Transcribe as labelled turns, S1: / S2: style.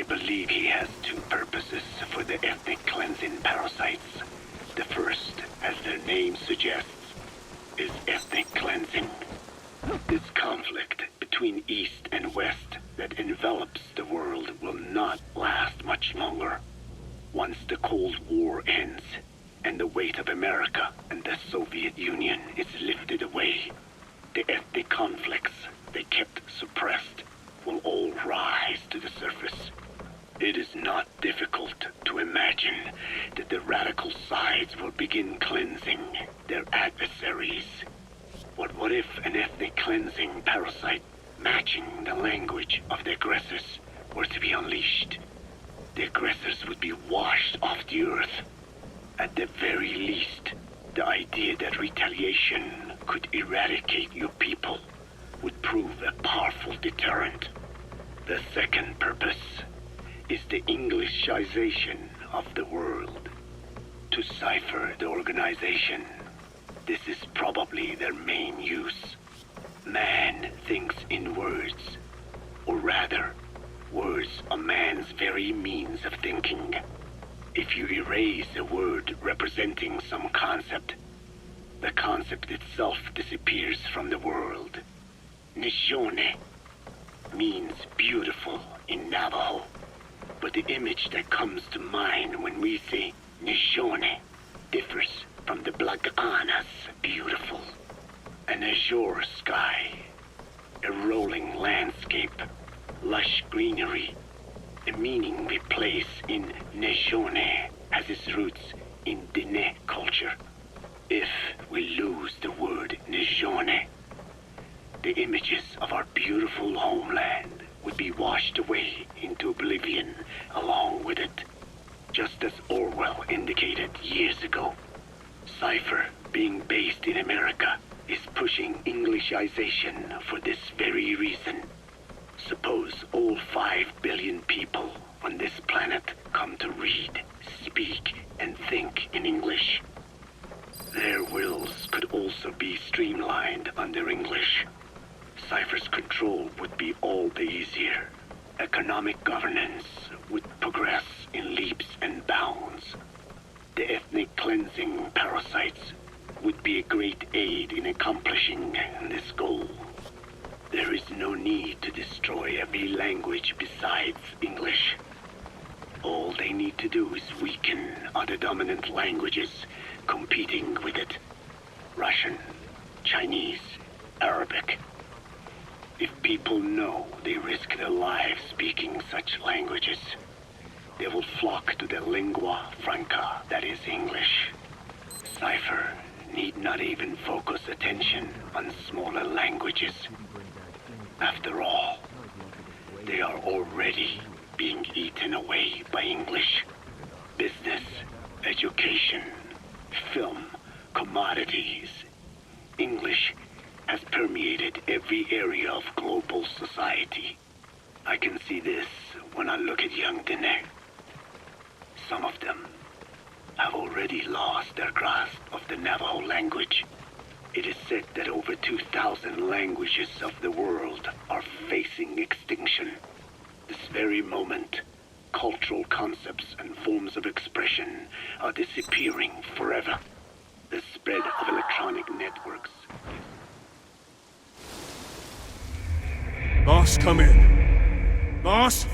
S1: I believe he has two purposes for the ethnic cleansing parasites. The first, as their name suggests, is ethnic cleansing. This conflict between East and West that envelops the world will not last much longer. Once the Cold War ends, and the weight of America and the Soviet Union is lifted away, the ethnic conflicts they kept suppressed will all rise to the surface. It is not difficult to imagine that the radical sides will begin cleansing their adversaries. But what if an ethnic cleansing parasite matching the language of the aggressors were to be unleashed? The aggressors would be washed off the earth. At the very least, the idea that retaliation could eradicate your people would prove a powerful deterrent. The second purpose is the Englishization of the world. To cipher the organization, this is probably their main use. Man thinks in words, or rather, words are man's very means of thinking. If you erase a word representing some concept, the concept itself disappears from the world. Nishone means beautiful in Navajo, but the image that comes to mind when we say Nishone differs from the Blagana's beautiful. An azure sky, a rolling landscape, lush greenery. The meaning we place in Nishone has its roots in Diné culture. If we lose the word Nishone, the images of our beautiful homeland would be washed away into oblivion along with it. Just as Orwell indicated years ago, Cipher, being based in America, is pushing Englishization for this very reason. Suppose all 5 billion people on this planet come to read, speak, and think in English. Their wills could also be streamlined under English. Cipher's control would be all the easier. Economic governance would progress in leaps and bounds. The ethnic cleansing parasites would be a great aid in accomplishing this goal. There is no need to destroy every language besides English. All they need to do is weaken other dominant languages competing with it. Russian, Chinese, Arabic. If people know they risk their lives speaking such languages, they will flock to the lingua franca that is English. Cipher need not even focus attention on smaller languages. After all, they are already being eaten away by English. Business, education, film, commodities. English has permeated every area of global society. I can see this when I look at young Diné. Some of them have already lost their grasp of the Navajo language. It is said that over 2,000 languages of the world are facing extinction. This very moment, cultural concepts and forms of expression are disappearing forever. The spread of electronic networks.
S2: Boss, come in. Boss?